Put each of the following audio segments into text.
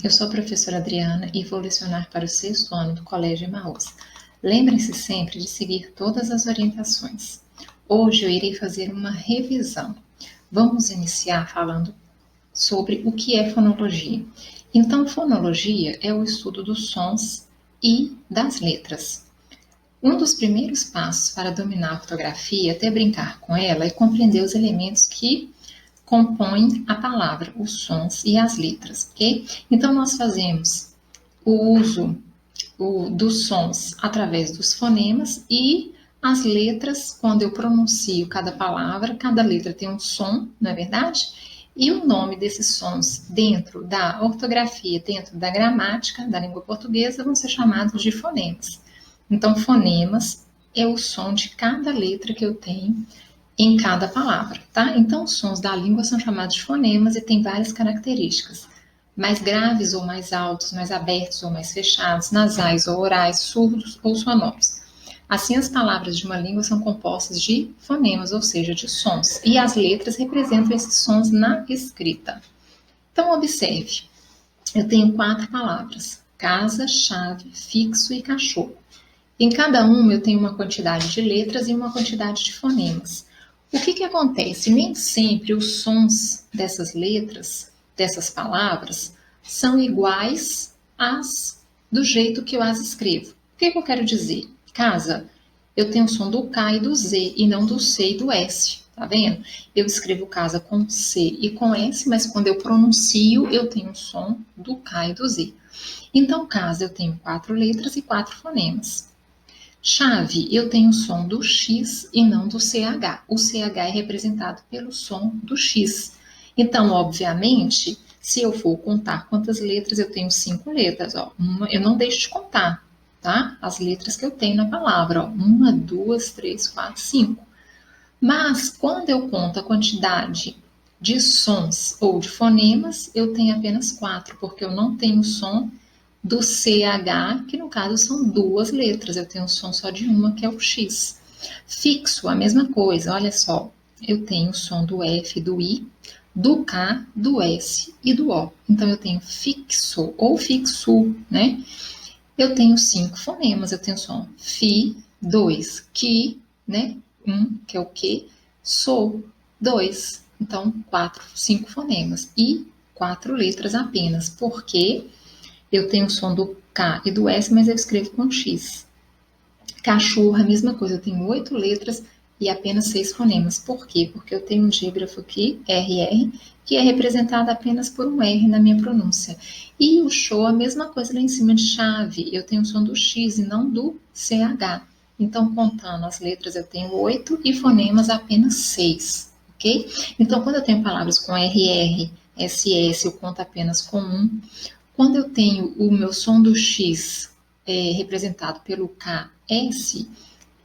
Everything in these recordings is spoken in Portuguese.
Eu sou a professora Adriana e vou lecionar para o 6º ano do Colégio Emaús. Lembrem-se sempre de seguir todas as orientações. Hoje eu irei fazer uma revisão. Vamos iniciar falando sobre o que é fonologia. Então, fonologia é o estudo dos sons e das letras. Um dos primeiros passos para dominar a ortografia, até brincar com ela, é compreender os elementos que compõem a palavra, os sons e as letras, ok? Então, nós fazemos o uso dos sons através dos fonemas e as letras, quando eu pronuncio cada palavra, cada letra tem um som, não é verdade? E o nome desses sons dentro da ortografia, dentro da gramática da língua portuguesa, vão ser chamados de fonemas. Então, fonemas é o som de cada letra que eu tenho em cada palavra, tá? Então, os sons da língua são chamados de fonemas e têm várias características. Mais graves ou mais altos, mais abertos ou mais fechados, nasais ou orais, surdos ou sonoros. Assim, as palavras de uma língua são compostas de fonemas, ou seja, de sons, e as letras representam esses sons na escrita. Então, observe, eu tenho 4 palavras: casa, chave, fixo e cachorro. Em cada uma eu tenho uma quantidade de letras e uma quantidade de fonemas. O que acontece? Nem sempre os sons dessas letras, dessas palavras, são iguais às do jeito que eu as escrevo. O que eu quero dizer? Casa, eu tenho o som do K e do Z e não do C e do S, tá vendo? Eu escrevo casa com C e com S, mas quando eu pronuncio, eu tenho o som do K e do Z. Então, casa, eu tenho 4 letras e 4 fonemas. Chave, eu tenho o som do X e não do CH. O CH é representado pelo som do X. Então, obviamente, se eu for contar quantas letras, eu tenho 5 letras. Ó. Eu não deixo de contar, tá? As letras que eu tenho na palavra. Ó. 1, 2, 3, 4, 5. Mas, quando eu conto a quantidade de sons ou de fonemas, eu tenho apenas 4, porque eu não tenho som do CH, que no caso são 2 letras, eu tenho um som só de uma, que é o X. Fixo, a mesma coisa, olha só, eu tenho o som do F, do I, do K, do S e do O. Então, eu tenho fixo ou fixo, né? Eu tenho 5 fonemas, eu tenho o som FI, 2, QUI, né? 1, que é o Q, SOU, 2. Então, 5 fonemas e 4 letras apenas, porque eu tenho o som do K e do S, mas eu escrevo com X. Cachorro, a mesma coisa, eu tenho 8 letras e apenas 6 fonemas. Por quê? Porque eu tenho um dígrafo aqui, RR, que é representado apenas por um R na minha pronúncia. E o show, a mesma coisa lá em cima de chave, eu tenho o som do X e não do CH. Então, contando as letras, eu tenho 8 e fonemas apenas 6, ok? Então, quando eu tenho palavras com RR, SS, eu conto apenas com 1. Quando eu tenho o meu som do X representado pelo KS,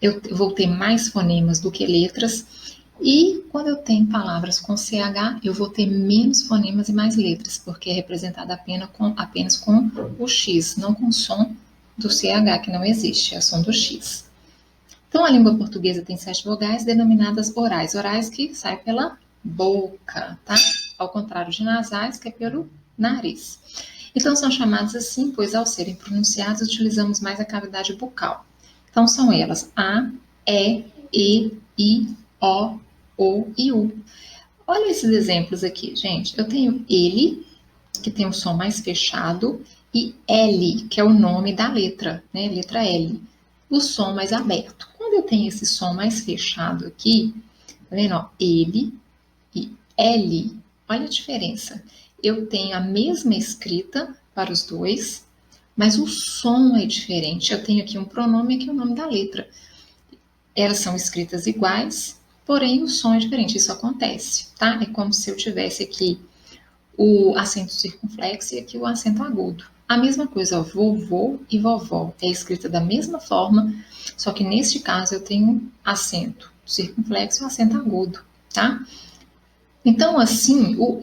eu vou ter mais fonemas do que letras. E quando eu tenho palavras com CH, eu vou ter menos fonemas e mais letras, porque é representada apenas com o X, não com o som do CH, que não existe, é o som do X. Então, a língua portuguesa tem 7 vogais denominadas orais. Orais que saem pela boca, tá? Ao contrário de nasais, que é pelo nariz. Então, são chamadas assim, pois ao serem pronunciadas, utilizamos mais a cavidade bucal. Então, são elas A, E, I, O e U. Olha esses exemplos aqui, gente. Eu tenho ele, que tem um som mais fechado, e L, que é o nome da letra, né? Letra L. O som mais aberto. Quando eu tenho esse som mais fechado aqui, tá vendo? Ó, ele e L. Olha a diferença. Eu tenho a mesma escrita para os dois, mas o som é diferente. Eu tenho aqui um pronome e aqui o nome da letra. Elas são escritas iguais, porém o som é diferente. Isso acontece, tá? É como se eu tivesse aqui o acento circunflexo e aqui o acento agudo. A mesma coisa, ó, vovô e vovó. É escrita da mesma forma, só que neste caso eu tenho acento circunflexo e acento agudo, tá? Então, assim, o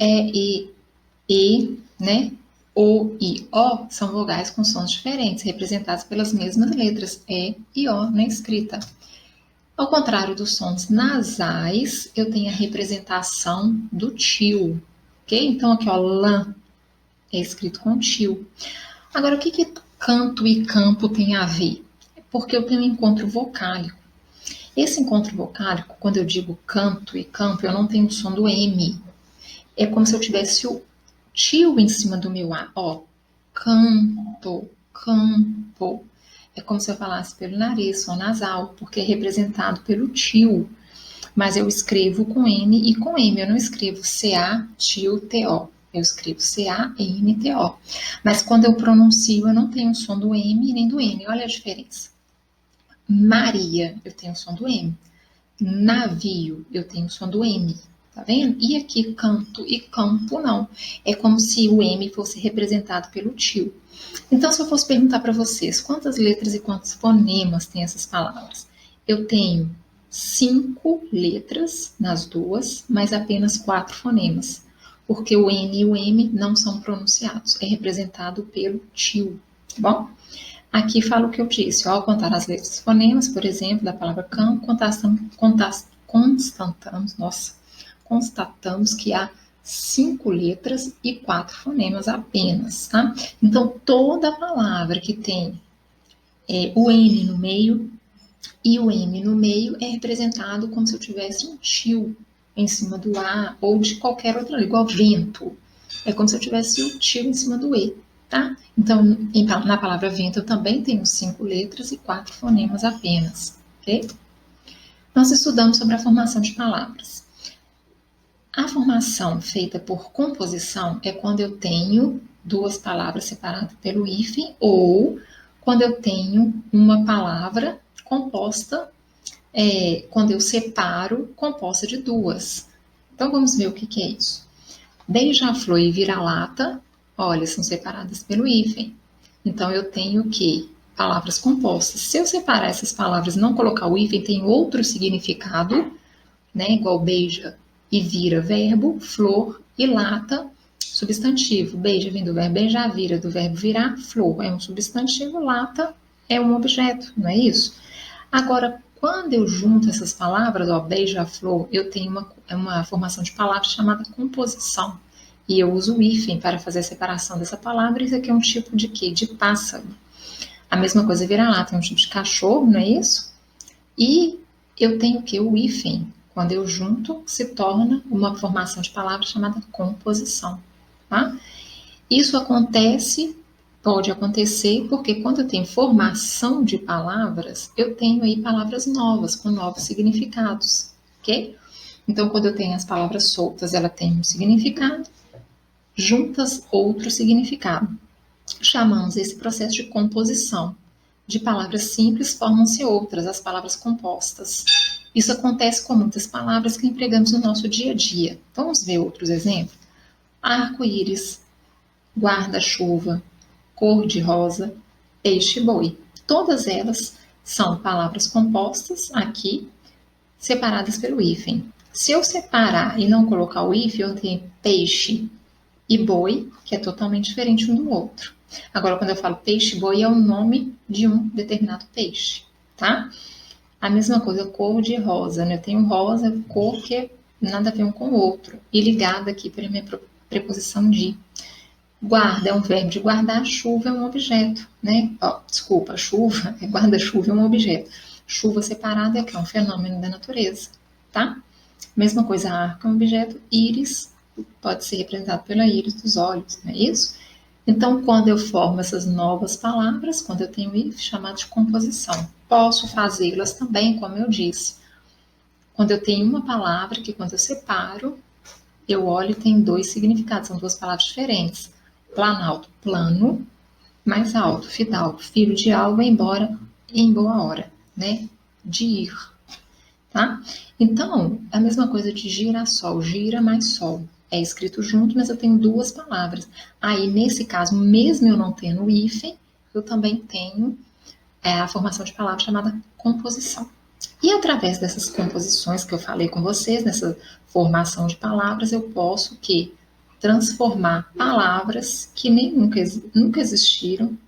né? O e O são vogais com sons diferentes, representados pelas mesmas letras e O na escrita. Ao contrário dos sons nasais, eu tenho a representação do tio, ok? Então, aqui, ó, lã, É escrito com tio. Agora, o que canto e campo tem a ver? Porque eu tenho um encontro vocálico. Esse encontro vocálico, quando eu digo canto e campo, eu não tenho o som do M. É como se eu tivesse o tio em cima do meu A. Ó, canto, campo. É como se eu falasse pelo nariz, som nasal, porque é representado pelo tio. Mas eu escrevo com N e com M. Eu não escrevo CA, tio, TO. Eu escrevo CA-N-T-O. Mas quando eu pronuncio, eu não tenho o som do M nem do N. Olha a diferença. Maria, eu tenho o som do M. Navio, eu tenho o som do M. Tá vendo? E aqui, canto e campo, não. É como se o M fosse representado pelo tio. Então, se eu fosse perguntar para vocês quantas letras e quantos fonemas tem essas palavras, eu tenho 5 letras nas duas, mas apenas 4 fonemas, porque o N e o M não são pronunciados, é representado pelo tio, tá bom? Aqui fala o que eu disse, ó, ao contar as letras e fonemas, por exemplo, da palavra cão, constatamos que há 5 letras e 4 fonemas apenas, tá? Então, toda palavra que tem o N no meio e o M no meio é representado como se eu tivesse um tio em cima do A ou de qualquer outra, igual vento. É como se eu tivesse o tio em cima do E, tá? Então, na palavra vento eu também tenho 5 letras e 4 fonemas apenas, ok? Nós estudamos sobre a formação de palavras. A formação feita por composição é quando eu tenho duas palavras separadas pelo hífen ou quando eu tenho uma palavra composta, quando eu separo, composta de duas. Então, vamos ver o que é isso. Beija-flor e vira-lata, olha, são separadas pelo hífen. Então, eu tenho o quê? Palavras compostas. Se eu separar essas palavras e não colocar o hífen, tem outro significado, né? Igual beija e vira verbo, flor e lata, substantivo. Beija vem do verbo beijar, vira do verbo virar, flor é um substantivo, lata é um objeto, não é isso? Agora, quando eu junto essas palavras, ó, beija-flor, eu tenho uma formação de palavras chamada composição. E eu uso o hífen para fazer a separação dessa palavra. Isso aqui é um tipo de quê? De pássaro. A mesma coisa vira-lata, é um tipo de cachorro, não é isso? E eu tenho o quê? O hífen. Quando eu junto, se torna uma formação de palavras chamada composição, tá? Isso pode acontecer, porque quando eu tenho formação de palavras, eu tenho aí palavras novas, com novos significados, ok? Então, quando eu tenho as palavras soltas, ela tem um significado, juntas, outro significado. Chamamos esse processo de composição. De palavras simples formam-se outras, as palavras compostas. Isso acontece com muitas palavras que empregamos no nosso dia a dia. Vamos ver outros exemplos? Arco-íris, guarda-chuva, cor-de-rosa, peixe-boi. Todas elas são palavras compostas aqui, separadas pelo hífen. Se eu separar e não colocar o hífen, eu tenho peixe e boi, que é totalmente diferente um do outro. Agora, quando eu falo peixe-boi, é o nome de um determinado peixe, tá? A mesma coisa, cor de rosa, né? Eu tenho rosa, cor que é nada a ver um com o outro. E ligada aqui pela minha preposição de. Guarda é um verbo de guardar, chuva é um objeto, né? Desculpa, chuva, guarda-chuva é um objeto. Chuva separada é um fenômeno da natureza, tá? Mesma coisa, arco é um objeto, íris pode ser representado pela íris dos olhos, não é isso? Então, quando eu formo essas novas palavras, quando eu tenho if, chamado de composição, posso fazê-las também, como eu disse. Quando eu tenho uma palavra que quando eu separo, eu olho e tem 2 significados, são 2 palavras diferentes. Planalto, plano, mais alto, fidalgo, filho de algo, embora, em boa hora, né? De ir, tá? Então, a mesma coisa de girassol, gira mais sol. É escrito junto, mas eu tenho 2 palavras. Aí, nesse caso, mesmo eu não tendo o hífen, eu também tenho a formação de palavra chamada composição. E através dessas composições que eu falei com vocês, nessa formação de palavras, eu posso transformar palavras que nem nunca existiram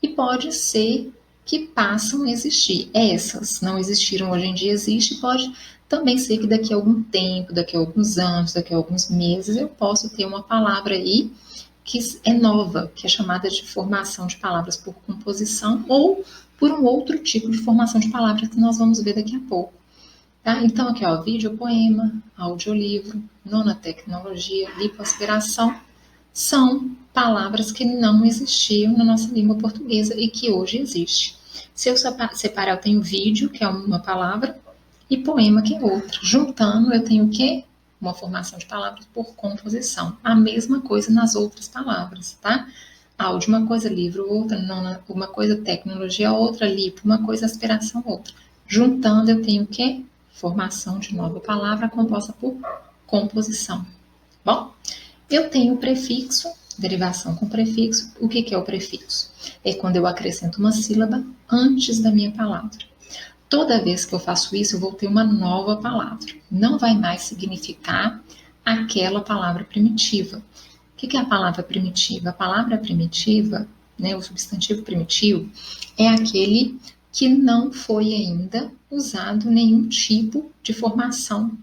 e pode ser que passam a existir. Essas não existiram, hoje em dia existe, pode também ser que daqui a algum tempo, daqui a alguns anos, daqui a alguns meses, eu posso ter uma palavra aí que é nova, que é chamada de formação de palavras por composição ou por um outro tipo de formação de palavras que nós vamos ver daqui a pouco. Tá? Então, aqui, ó, vídeo, poema, audiolivro, nanotecnologia, lipoaspiração, são palavras que não existiam na nossa língua portuguesa e que hoje existe. Se eu separar, eu tenho vídeo, que é uma palavra, e poema, que é outra. Juntando, eu tenho o quê? Uma formação de palavras por composição. A mesma coisa nas outras palavras, tá? Áudio, uma coisa, livro, outra, uma coisa, tecnologia, outra, lipo, uma coisa, aspiração, outra. Juntando, eu tenho o quê? Formação de nova palavra composta por composição. Bom, eu tenho o prefixo, derivação com prefixo. O que é o prefixo? É quando eu acrescento uma sílaba antes da minha palavra. Toda vez que eu faço isso, eu vou ter uma nova palavra. Não vai mais significar aquela palavra primitiva. O que é a palavra primitiva? A palavra primitiva, né, o substantivo primitivo, é aquele que não foi ainda usado nenhum tipo de formação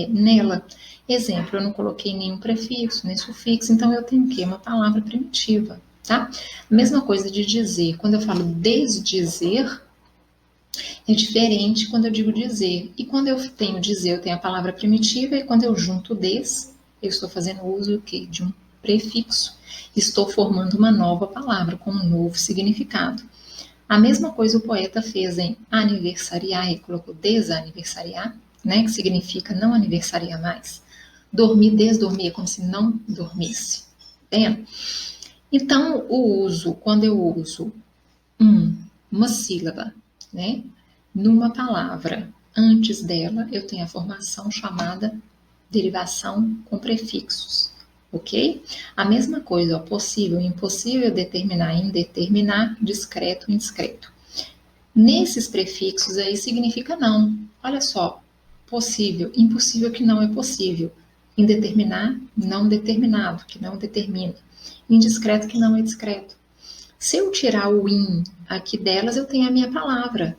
nela. Exemplo, eu não coloquei nenhum prefixo, nem sufixo, então eu tenho o quê? Uma palavra primitiva, tá? Mesma coisa de dizer. Quando eu falo desdizer, é diferente quando eu digo dizer. E quando eu tenho dizer, eu tenho a palavra primitiva, e quando eu junto des, eu estou fazendo uso do quê? De um prefixo. Estou formando uma nova palavra com um novo significado. A mesma coisa o poeta fez em aniversariar, ele colocou desaniversariar, né, que significa não aniversariar mais. Dormir, desdormir, é como se não dormisse. Entende? Então, o uso, quando eu uso uma sílaba, né, numa palavra, antes dela, eu tenho a formação chamada derivação com prefixos. Ok? A mesma coisa, ó, possível, impossível, determinar, indeterminar, discreto, indiscreto. Nesses prefixos aí significa não. Olha só, possível, impossível que não é possível. Indeterminar, não determinado, que não determina. Indiscreto, que não é discreto. Se eu tirar o in aqui delas, eu tenho a minha palavra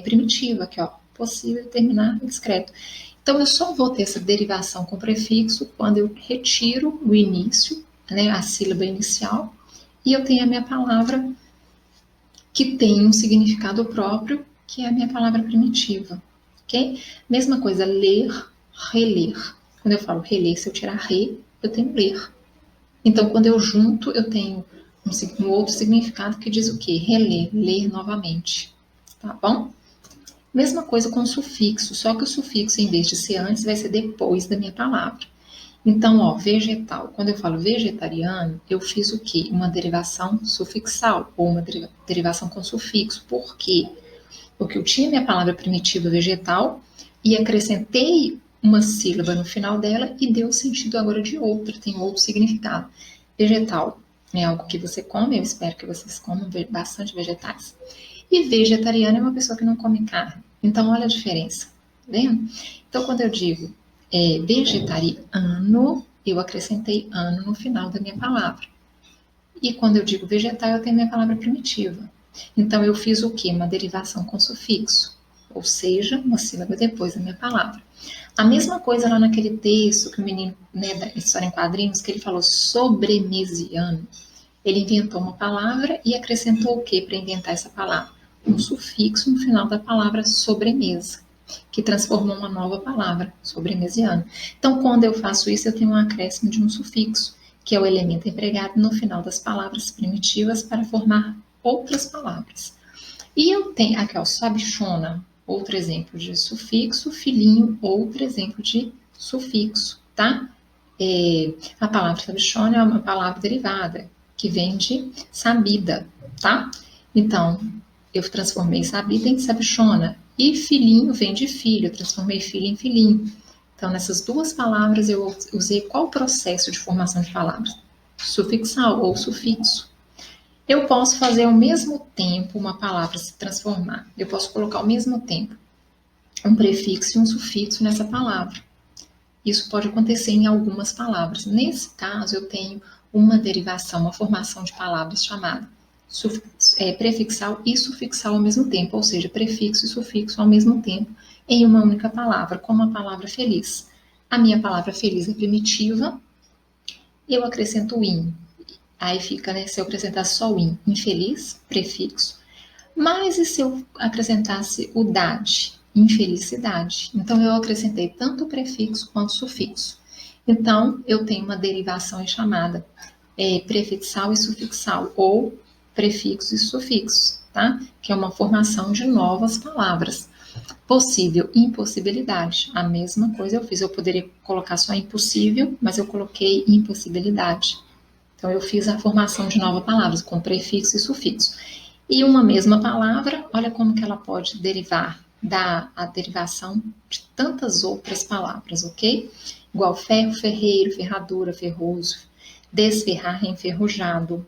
primitiva aqui, ó, possível, determinar, indiscreto. Então, eu só vou ter essa derivação com prefixo quando eu retiro o início, né, a sílaba inicial, e eu tenho a minha palavra que tem um significado próprio, que é a minha palavra primitiva, ok? Mesma coisa, ler, reler. Quando eu falo reler, se eu tirar re, eu tenho ler. Então, quando eu junto, eu tenho um outro significado que diz o quê? Reler, ler novamente, tá bom? Mesma coisa com o sufixo, só que o sufixo, em vez de ser antes, vai ser depois da minha palavra. Então, ó, vegetal. Quando eu falo vegetariano, eu fiz o quê? Uma derivação sufixal, ou uma derivação com sufixo. Por quê? Porque eu tinha minha palavra primitiva vegetal e acrescentei uma sílaba no final dela e deu sentido agora de outra, tem outro significado. Vegetal é algo que você come, eu espero que vocês comam bastante vegetais. E vegetariano é uma pessoa que não come carne. Então, olha a diferença, tá vendo? Então, quando eu digo vegetariano, eu acrescentei ano no final da minha palavra. E quando eu digo vegetal, eu tenho minha palavra primitiva. Então, eu fiz o quê? Uma derivação com sufixo, ou seja, uma sílaba depois da minha palavra. A mesma coisa lá naquele texto que o menino, né, da história em quadrinhos, que ele falou sobremesiano. Ele inventou uma palavra e acrescentou o que para inventar essa palavra? Um sufixo no final da palavra sobremesa, que transformou uma nova palavra, sobremesiano. Então, quando eu faço isso, eu tenho um acréscimo de um sufixo, que é o elemento empregado no final das palavras primitivas para formar outras palavras. E eu tenho aqui, ó, sabichona, outro exemplo de sufixo, filhinho, outro exemplo de sufixo, tá? A palavra sabichona é uma palavra derivada, que vem de sabida, tá? Então, eu transformei sabida em sabichona. E filhinho vem de filho, eu transformei filho em filhinho. Então, nessas duas palavras, eu usei qual processo de formação de palavras? Sufixal ou sufixo. Eu posso fazer ao mesmo tempo uma palavra se transformar. Eu posso colocar ao mesmo tempo um prefixo e um sufixo nessa palavra. Isso pode acontecer em algumas palavras. Nesse caso, eu tenho uma derivação, uma formação de palavras chamada prefixal e sufixal ao mesmo tempo, ou seja, prefixo e sufixo ao mesmo tempo em uma única palavra, como a palavra feliz. A minha palavra feliz é primitiva, eu acrescento o in. Aí fica, né, se eu acrescentasse só o in, infeliz, prefixo. Mas e se eu acrescentasse o dade, infelicidade? Então eu acrescentei tanto o prefixo quanto o sufixo. Então eu tenho uma derivação chamada prefixal e sufixal, ou prefixos e sufixos, tá? Que é uma formação de novas palavras. Possível, impossibilidade. A mesma coisa eu fiz. Eu poderia colocar só impossível, mas eu coloquei impossibilidade. Então, eu fiz a formação de novas palavras com prefixo e sufixo. E uma mesma palavra, olha como que ela pode derivar, dar a derivação de tantas outras palavras, ok? Igual ferro, ferreiro, ferradura, ferroso, desferrar, enferrujado.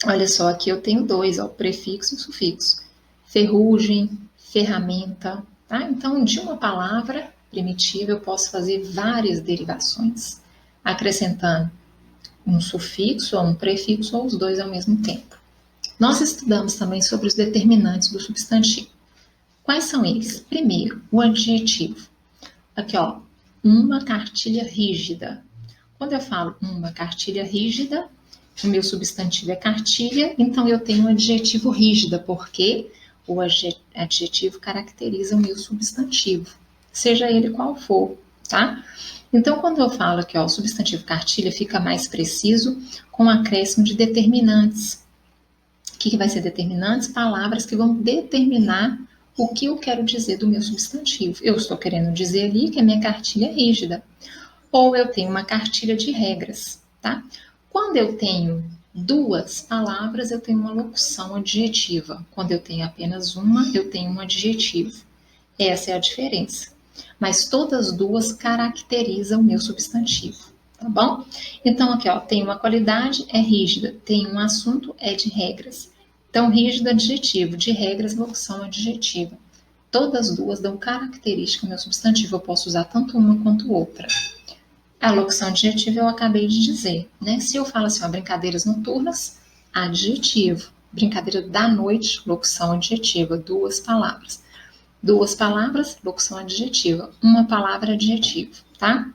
Olha só, aqui eu tenho dois, ó, prefixo e sufixo. Ferrugem, ferramenta, tá? Então, de uma palavra primitiva, eu posso fazer várias derivações, acrescentando um sufixo ou um prefixo ou os dois ao mesmo tempo. Nós estudamos também sobre os determinantes do substantivo. Quais são eles? Primeiro, o adjetivo. Aqui, ó, uma cartilha rígida. Quando eu falo uma cartilha rígida, o meu substantivo é cartilha, então eu tenho um adjetivo rígida, porque o adjetivo caracteriza o meu substantivo, seja ele qual for, tá? Então, quando eu falo aqui, ó, o substantivo cartilha fica mais preciso com o acréscimo de determinantes. O que vai ser determinantes? Palavras que vão determinar o que eu quero dizer do meu substantivo. Eu estou querendo dizer ali que a minha cartilha é rígida. Ou eu tenho uma cartilha de regras, tá? Quando eu tenho duas palavras, eu tenho uma locução adjetiva. Quando eu tenho apenas uma, eu tenho um adjetivo. Essa é a diferença. Mas todas duas caracterizam o meu substantivo, tá bom? Então, aqui, ó, tem uma qualidade, é rígida. Tem um assunto, é de regras. Então, rígido, adjetivo. De regras, locução adjetiva. Todas duas dão característica ao meu substantivo. Eu posso usar tanto uma quanto outra. A locução adjetiva eu acabei de dizer, né? Se eu falo assim, ó, brincadeiras noturnas, adjetivo. Brincadeira da noite, locução adjetiva, duas palavras. Duas palavras, locução adjetiva. Uma palavra, adjetivo, tá?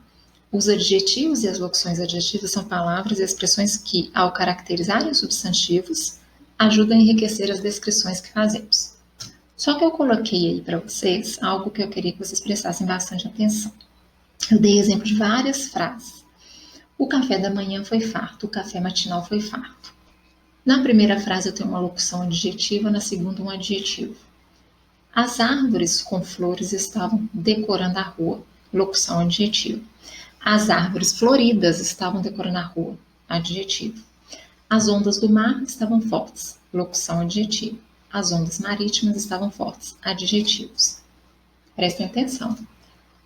Os adjetivos e as locuções adjetivas são palavras e expressões que, ao caracterizarem os substantivos, ajudam a enriquecer as descrições que fazemos. Só que eu coloquei aí para vocês algo que eu queria que vocês prestassem bastante atenção. Eu dei exemplo de várias frases. O café da manhã foi farto, o café matinal foi farto. Na primeira frase eu tenho uma locução adjetiva, na segunda um adjetivo. As árvores com flores estavam decorando a rua, locução adjetiva. As árvores floridas estavam decorando a rua, adjetivo. As ondas do mar estavam fortes, locução adjetiva. As ondas marítimas estavam fortes, adjetivos. Prestem atenção.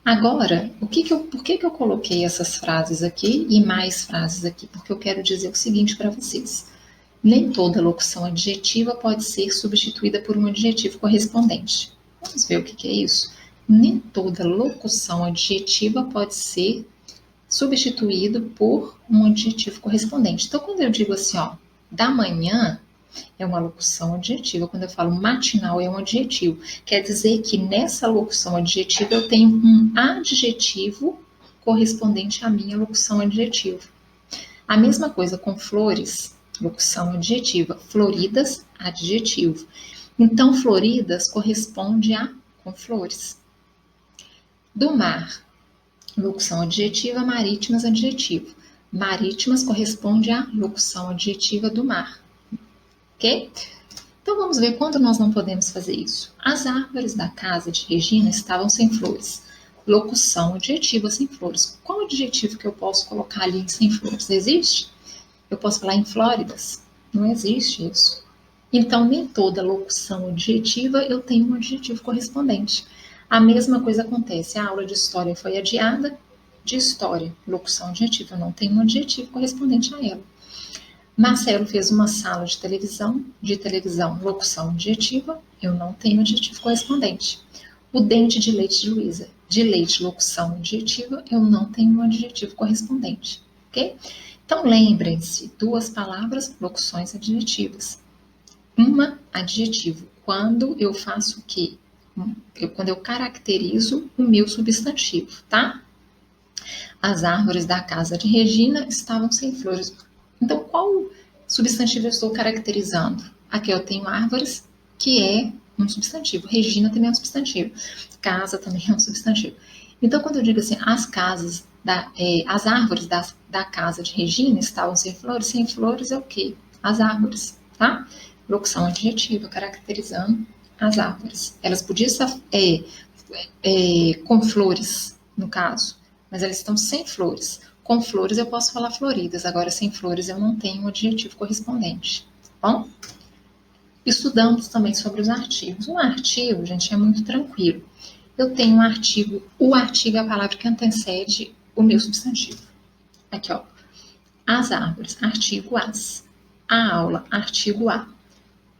Agora, por que eu coloquei essas frases aqui e mais frases aqui? Porque eu quero dizer o seguinte para vocês. Nem toda locução adjetiva pode ser substituída por um adjetivo correspondente. Vamos ver o que é isso? Nem toda locução adjetiva pode ser substituída por um adjetivo correspondente. Então, quando eu digo assim, ó, da manhã, é uma locução adjetiva. Quando eu falo matinal, é um adjetivo. Quer dizer que nessa locução adjetiva eu tenho um adjetivo correspondente à minha locução adjetiva. A mesma coisa com flores, locução adjetiva. Floridas, adjetivo. Então, floridas corresponde a com flores. Do mar, locução adjetiva. Marítimas, adjetivo. Marítimas corresponde à locução adjetiva do mar. Ok? Então vamos ver quando nós não podemos fazer isso. As árvores da casa de Regina estavam sem flores. Locução adjetiva sem flores. Qual adjetivo que eu posso colocar ali em sem flores? Existe? Eu posso falar em flóridas? Não existe isso. Então nem toda locução adjetiva eu tenho um adjetivo correspondente. A mesma coisa acontece. A aula de história foi adiada. De história, locução adjetiva, eu não tenho um adjetivo correspondente a ela. Marcelo fez uma sala de televisão, locução adjetiva, eu não tenho adjetivo correspondente. O dente de leite de leite, locução adjetiva, eu não tenho um adjetivo correspondente, ok? Então, lembrem-se, duas palavras, locuções adjetivas. Uma, adjetivo, quando eu faço o quê? Quando eu caracterizo o meu substantivo, tá? As árvores da casa de Regina estavam sem flores. Então, qual Substantivo eu estou caracterizando. Aqui eu tenho árvores, que é um substantivo. Regina também é um substantivo. Casa também é um substantivo. Então, quando eu digo assim, as árvores da casa de Regina estavam sem flores é o quê? As árvores, tá? Locução adjetiva, caracterizando as árvores. Elas podiam estar com flores, no caso, mas elas estão sem flores. Com flores eu posso falar floridas, agora sem flores eu não tenho um adjetivo correspondente, tá bom? Estudamos também sobre os artigos. Um artigo, gente, é muito tranquilo. Eu tenho um artigo, o artigo é a palavra que antecede o meu substantivo. Aqui, ó. As árvores, artigo as. A aula, artigo a.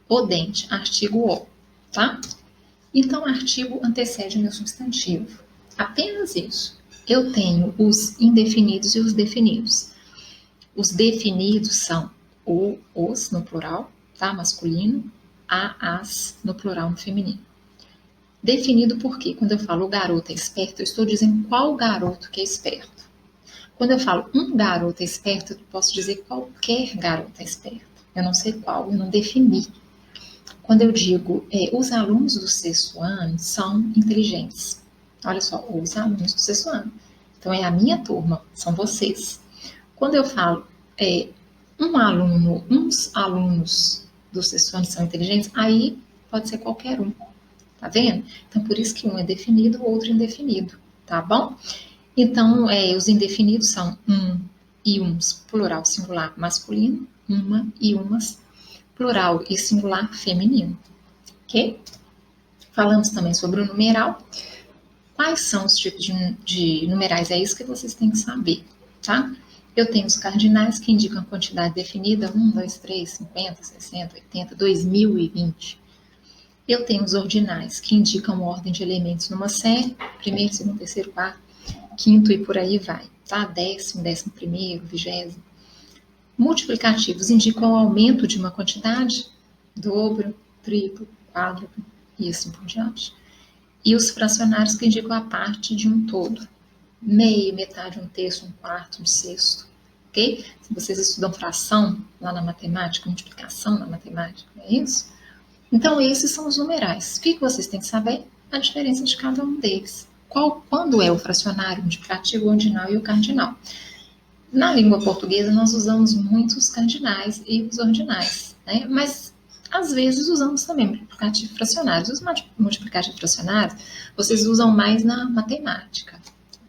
O dente, artigo o, tá? Então, o artigo antecede o meu substantivo. Apenas isso. Eu tenho os indefinidos e os definidos. Os definidos são o, os, no plural, tá? Masculino, a, as, no plural, no feminino. Definido por quê? Quando eu falo o garoto é esperto, eu estou dizendo qual garoto que é esperto. Quando eu falo um garoto é esperto, eu posso dizer qualquer garoto é esperto. Eu não sei qual, eu não defini. Quando eu digo os alunos do sexto ano são inteligentes. Olha só, os alunos do sexto ano. Então, é a minha turma, são vocês. Quando eu falo uns alunos do sexto ano são inteligentes, aí pode ser qualquer um. Tá vendo? Então, por isso que um é definido, o outro indefinido. Tá bom? Então, os indefinidos são um e uns, plural singular masculino, uma e umas, plural e singular feminino. Ok? Falamos também sobre o numeral. Quais são os tipos de numerais? É isso que vocês têm que saber, tá? Eu tenho os cardinais que indicam a quantidade definida, 1, 2, 3, 50, 60, 80, 2020. Eu tenho os ordinais que indicam ordem de elementos numa série, primeiro, segundo, terceiro, quarto, quinto e por aí vai, tá? Décimo, 11º, 20º. Multiplicativos indicam o aumento de uma quantidade, dobro, triplo, quádruplo e assim por diante. E os fracionários que indicam a parte de um todo. Meio, metade, um terço, um quarto, um sexto. Ok? Se vocês estudam fração lá na matemática, multiplicação na matemática, é isso? Então, esses são os numerais. O que vocês têm que saber? A diferença de cada um deles. Quando é o fracionário, o multiplicativo, o ordinal e o cardinal. Na língua portuguesa, nós usamos muito os cardinais e os ordinais, né? Mas, às vezes, usamos também multiplicativos fracionários. Os multiplicativos fracionários, vocês usam mais na matemática,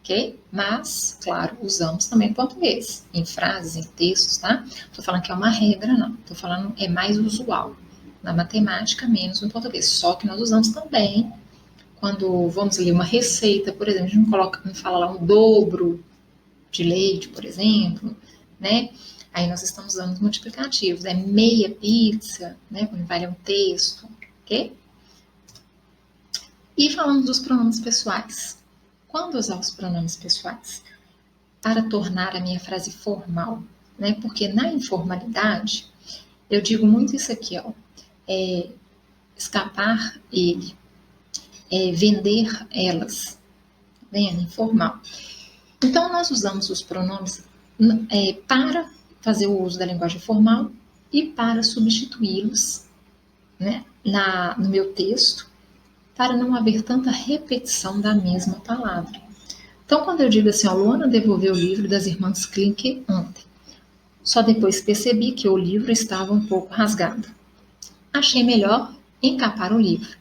ok? Mas, claro, usamos também em português, em frases, em textos, tá? Estou falando que é uma regra, não. Estou falando é mais usual. Na matemática, menos no português. Só que nós usamos também quando vamos ler uma receita, por exemplo, a gente não fala lá um dobro de leite, por exemplo, né? Aí nós estamos usando os multiplicativos, é meia pizza, né? Quando vai ler um texto, ok? E falando dos pronomes pessoais. Quando usar os pronomes pessoais? Para tornar a minha frase formal, né? Porque na informalidade, eu digo muito isso aqui, ó. Escapar ele, vender elas, vendo, informal. Então, nós usamos os pronomes para fazer o uso da linguagem formal e para substituí-los, né, no meu texto, para não haver tanta repetição da mesma palavra. Então, quando eu digo assim, a Luana devolveu o livro das irmãs Klinke ontem. Só depois percebi que o livro estava um pouco rasgado. Achei melhor encapar o livro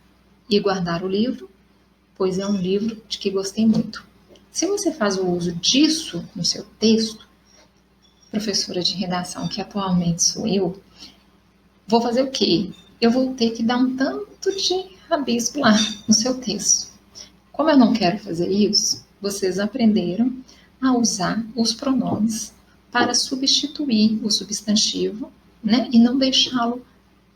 e guardar o livro, pois é um livro de que gostei muito. Se você faz o uso disso no seu texto, professora de redação, que atualmente sou eu, vou fazer o quê? Eu vou ter que dar um tanto de rabisco lá no seu texto. Como eu não quero fazer isso, vocês aprenderam a usar os pronomes para substituir o substantivo, né? E não deixá-lo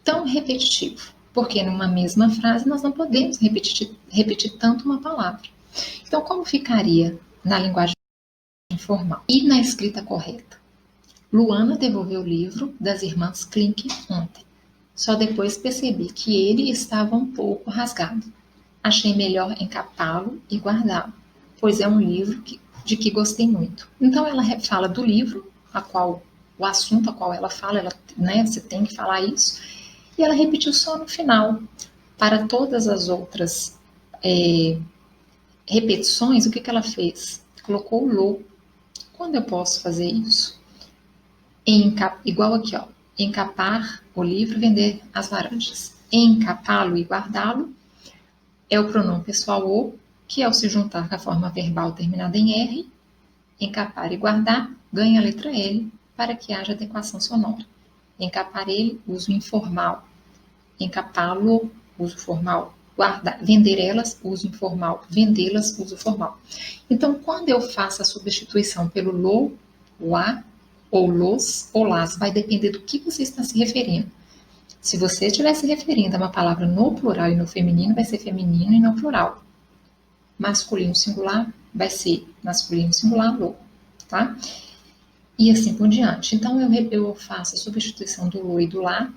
tão repetitivo. Porque numa mesma frase nós não podemos repetir tanto uma palavra. Então, como ficaria na linguagem informal e na escrita correta? Luana devolveu o livro das irmãs Klinke ontem. Só depois percebi que ele estava um pouco rasgado. Achei melhor encapá-lo e guardá-lo, pois é um livro de que gostei muito. Então, ela fala do livro a qual o assunto a qual ela fala, né, você tem que falar isso. E ela repetiu só no final. Para todas as outras repetições, o que ela fez? Colocou o lo. Quando eu posso fazer isso? Igual aqui, ó. Encapar o livro, vender as laranjas. Encapá-lo e guardá-lo é o pronome pessoal o, que ao se juntar com a forma verbal terminada em R, encapar e guardar, ganha a letra L para que haja adequação sonora. Encapar ele, uso informal. Encapá-lo, uso formal. Vender elas, uso informal. Vendê-las, uso formal. Então, quando eu faço a substituição pelo lo, lá, ou los, ou las, vai depender do que você está se referindo. Se você estiver se referindo a uma palavra no plural e no feminino, vai ser feminino e no plural. Masculino singular vai ser masculino singular, lo, tá? E assim por diante. Então, eu faço a substituição do lo e do lá,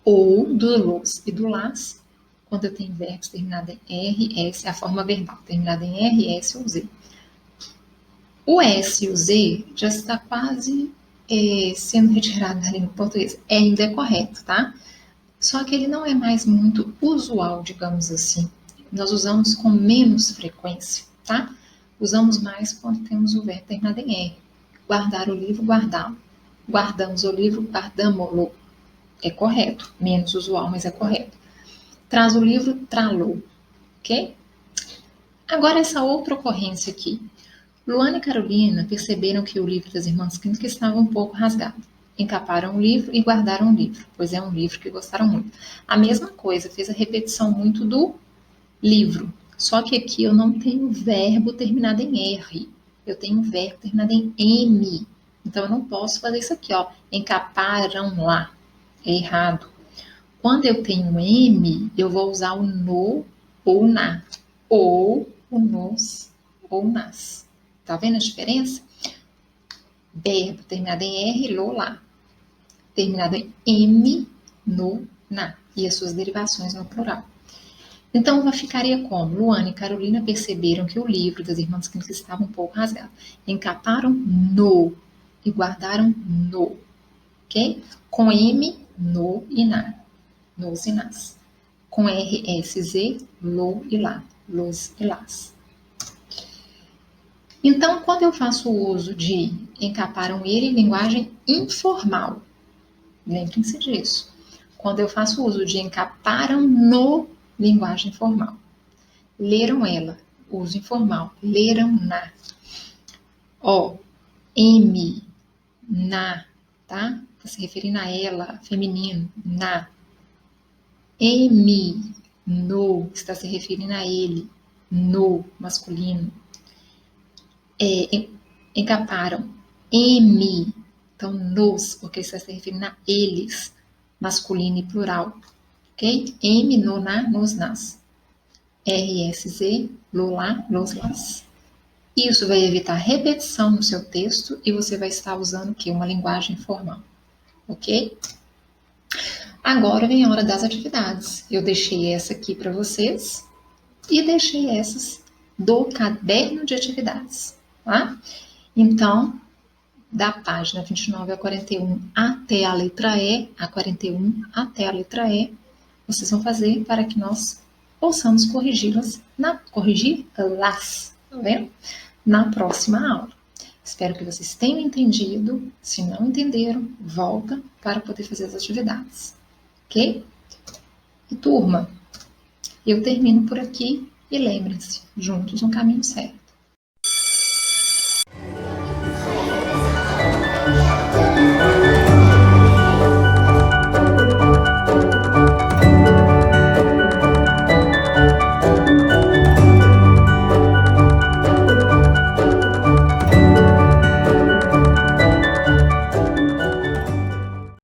ou do los e do las, quando eu tenho verbos terminados em R, S, a forma verbal terminada em R, S ou Z. O S e o Z já está quase sendo retirado da língua portuguesa. Ainda é correto, tá? Só que ele não é mais muito usual, digamos assim. Nós usamos com menos frequência, tá? Usamos mais quando temos o verbo terminado em R. Guardar o livro, guardá-lo. Guardamos o livro, guardamo-lo. É correto. Menos usual, mas é correto. Traz o livro, trá-lo. Ok? Agora essa outra ocorrência aqui. Luana e Carolina perceberam que o livro das irmãs Klinck estava um pouco rasgado. Encaparam o livro e guardaram o livro, pois é um livro que gostaram muito. A mesma coisa, fez a repetição muito do livro. Só que aqui eu não tenho verbo terminado em R. Eu tenho verbo terminado em M. Então eu não posso fazer isso aqui, ó. Encaparam lá. É errado. Quando eu tenho M, eu vou usar o no ou na. Ou o nos ou nas. Tá vendo a diferença? Verbo terminado em R, lo, lá. Terminado em M, no, na. E as suas derivações no plural. Então, ficaria como? Luana e Carolina perceberam que o livro das irmãs Klinck estava um pouco rasgado. Encaparam no e guardaram no. Ok? Com M, no e na. Nos e nas. Com R, S, Z, lo e lá. Los e las. Então, quando eu faço o uso de encaparam ele em linguagem informal, lembrem-se disso. Quando eu faço o uso de encaparam no, linguagem formal. Leram ela, uso informal. Leram na. Ó, M, na, tá? Tá se referindo a ela, feminino, na. M, no, está se referindo a ele, no, masculino. Encaparam M, então nos, porque está se referindo a eles, masculino e plural. Ok? M, no, na, nos, nas. R, S, Z, lo, lá, los, las. Isso vai evitar repetição no seu texto e você vai estar usando o quê? Uma linguagem formal. Ok? Agora vem a hora das atividades. Eu deixei essa aqui para vocês e deixei essas do caderno de atividades. Tá? Então, da página 29 a 41 até a letra E, a 41 até a letra E, vocês vão fazer para que nós possamos corrigi-las, tá vendo? Na próxima aula. Espero que vocês tenham entendido. Se não entenderam, volta para poder fazer as atividades. Ok? E turma, eu termino por aqui e lembrem-se, juntos no caminho certo.